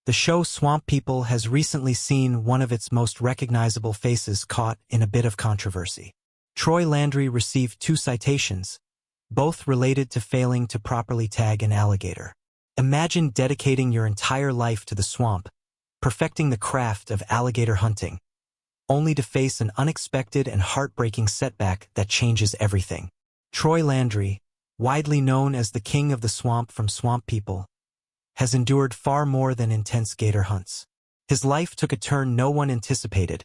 The show Swamp People has recently seen one of its most recognizable faces caught in a bit of controversy. Troy Landry received 2 citations, both related to failing to properly tag an alligator. Imagine dedicating your entire life to the swamp, perfecting the craft of alligator hunting, only to face an unexpected and heartbreaking setback that changes everything. Troy Landry, widely known as the King of the Swamp from Swamp People, has endured far more than intense gator hunts. His life took a turn no one anticipated,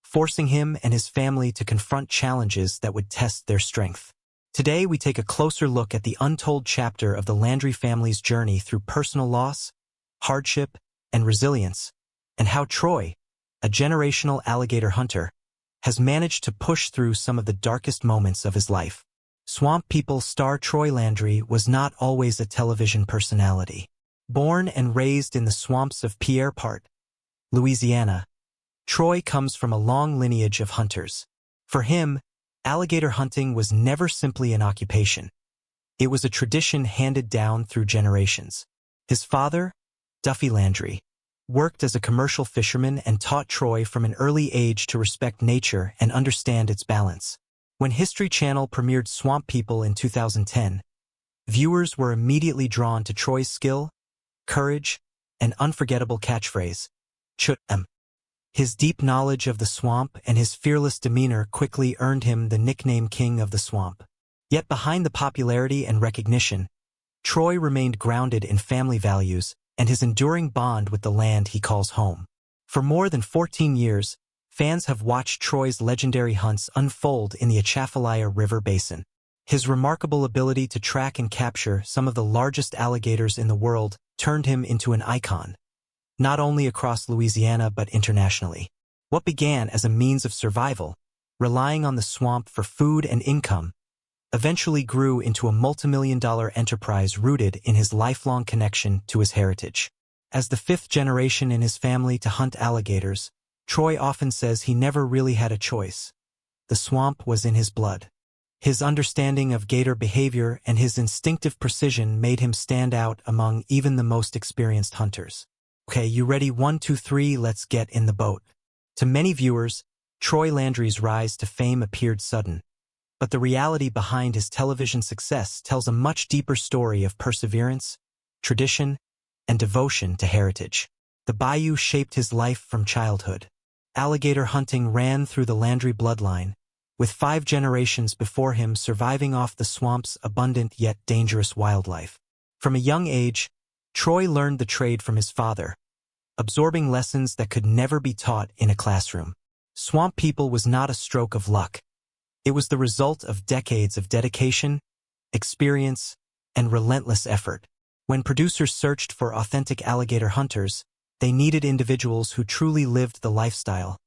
forcing him and his family to confront challenges that would test their strength. Today we take a closer look at the untold chapter of the Landry family's journey through personal loss, hardship, and resilience, and how Troy, a generational alligator hunter, has managed to push through some of the darkest moments of his life. Swamp People star Troy Landry was not always a television personality. Born and raised in the swamps of Pierre Part, Louisiana, Troy comes from a long lineage of hunters. For him, alligator hunting was never simply an occupation. It was a tradition handed down through generations. His father, Duffy Landry, worked as a commercial fisherman and taught Troy from an early age to respect nature and understand its balance. When History Channel premiered Swamp People in 2010, viewers were immediately drawn to Troy's skill, courage, and unforgettable catchphrase, "Chut-em." His deep knowledge of the swamp and his fearless demeanor quickly earned him the nickname King of the Swamp. Yet behind the popularity and recognition, Troy remained grounded in family values and his enduring bond with the land he calls home. For more than 14 years, fans have watched Troy's legendary hunts unfold in the Atchafalaya River Basin. His remarkable ability to track and capture some of the largest alligators in the world turned him into an icon, not only across Louisiana but internationally. What began as a means of survival, relying on the swamp for food and income, eventually grew into a multimillion-dollar enterprise rooted in his lifelong connection to his heritage. As the 5th generation in his family to hunt alligators, Troy often says he never really had a choice. The swamp was in his blood. His understanding of gator behavior and his instinctive precision made him stand out among even the most experienced hunters. Okay, you ready? 1, 2, 3, let's get in the boat. To many viewers, Troy Landry's rise to fame appeared sudden, but the reality behind his television success tells a much deeper story of perseverance, tradition, and devotion to heritage. The bayou shaped his life from childhood. Alligator hunting ran through the Landry bloodline, with 5 generations before him surviving off the swamp's abundant yet dangerous wildlife. From a young age, Troy learned the trade from his father, absorbing lessons that could never be taught in a classroom. Swamp People was not a stroke of luck. It was the result of decades of dedication, experience, and relentless effort. When producers searched for authentic alligator hunters, they needed individuals who truly lived the lifestyle,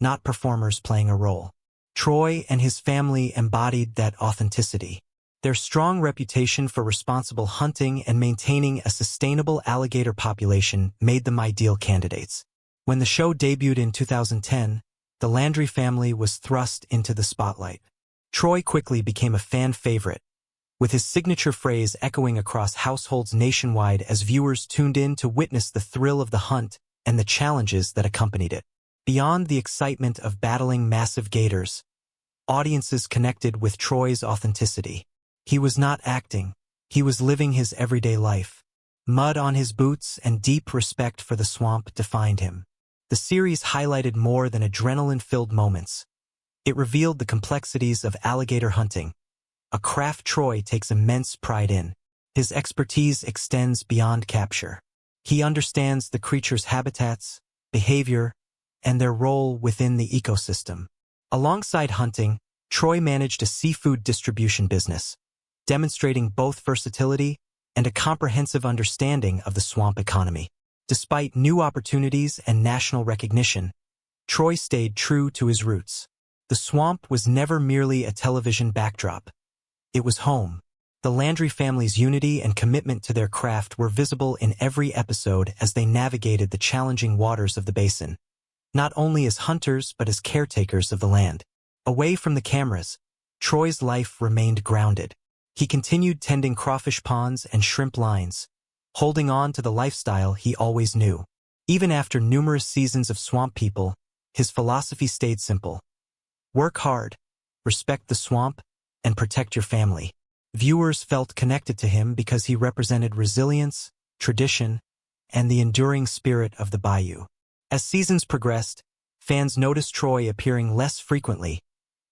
not performers playing a role. Troy and his family embodied that authenticity. Their strong reputation for responsible hunting and maintaining a sustainable alligator population made them ideal candidates. When the show debuted in 2010, the Landry family was thrust into the spotlight. Troy quickly became a fan favorite, with his signature phrase echoing across households nationwide as viewers tuned in to witness the thrill of the hunt and the challenges that accompanied it. Beyond the excitement of battling massive gators, audiences connected with Troy's authenticity. He was not acting, he was living his everyday life. Mud on his boots and deep respect for the swamp defined him. The series highlighted more than adrenaline-filled moments. It revealed the complexities of alligator hunting, a craft Troy takes immense pride in. His expertise extends beyond capture. He understands the creature's habitats, behavior, and their role within the ecosystem. Alongside hunting, Troy managed a seafood distribution business, demonstrating both versatility and a comprehensive understanding of the swamp economy. Despite new opportunities and national recognition, Troy stayed true to his roots. The swamp was never merely a television backdrop. It was home. The Landry family's unity and commitment to their craft were visible in every episode as they navigated the challenging waters of the basin, not only as hunters but as caretakers of the land. Away from the cameras, Troy's life remained grounded. He continued tending crawfish ponds and shrimp lines, holding on to the lifestyle he always knew. Even after numerous seasons of Swamp People, his philosophy stayed simple. Work hard, respect the swamp, and protect your family. Viewers felt connected to him because he represented resilience, tradition, and the enduring spirit of the bayou. As seasons progressed, fans noticed Troy appearing less frequently,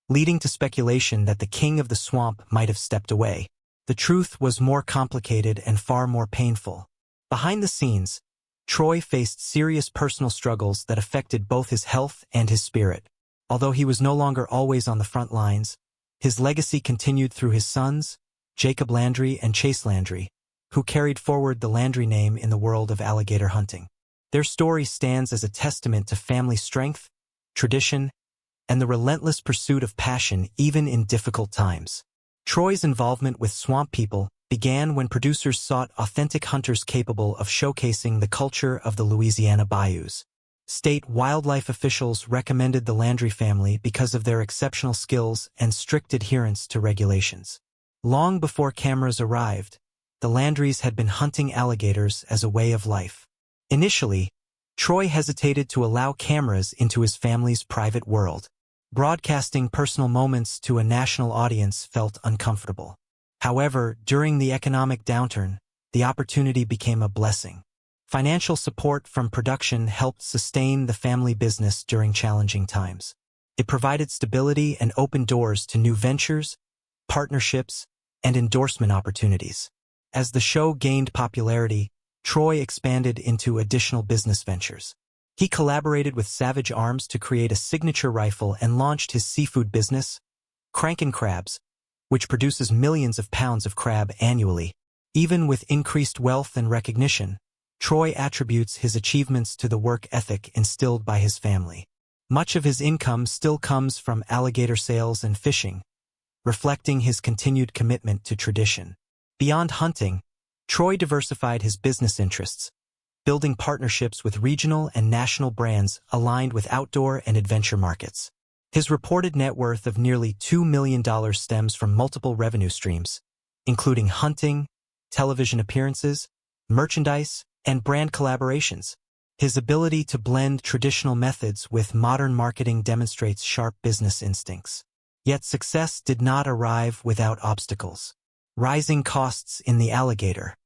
leading to speculation that the king of the swamp might have stepped away. The truth was more complicated and far more painful. Behind the scenes, Troy faced serious personal struggles that affected both his health and his spirit. Although he was no longer always on the front lines, his legacy continued through his sons, Jacob Landry and Chase Landry, who carried forward the Landry name in the world of alligator hunting. Their story stands as a testament to family strength, tradition, and the relentless pursuit of passion even in difficult times. Troy's involvement with Swamp People began when producers sought authentic hunters capable of showcasing the culture of the Louisiana bayous. State wildlife officials recommended the Landry family because of their exceptional skills and strict adherence to regulations. Long before cameras arrived, the Landrys had been hunting alligators as a way of life. Initially, Troy hesitated to allow cameras into his family's private world. Broadcasting personal moments to a national audience felt uncomfortable. However, during the economic downturn, the opportunity became a blessing. Financial support from production helped sustain the family business during challenging times. It provided stability and opened doors to new ventures, partnerships, and endorsement opportunities. As the show gained popularity, Troy expanded into additional business ventures. He collaborated with Savage Arms to create a signature rifle and launched his seafood business, Crankin' Crabs, which produces millions of pounds of crab annually. Even with increased wealth and recognition, Troy attributes his achievements to the work ethic instilled by his family. Much of his income still comes from alligator sales and fishing, reflecting his continued commitment to tradition. Beyond hunting, Troy diversified his business interests, building partnerships with regional and national brands aligned with outdoor and adventure markets. His reported net worth of nearly $2 million stems from multiple revenue streams, including hunting, television appearances, merchandise, and brand collaborations. His ability to blend traditional methods with modern marketing demonstrates sharp business instincts. Yet success did not arrive without obstacles. Rising costs in the alligator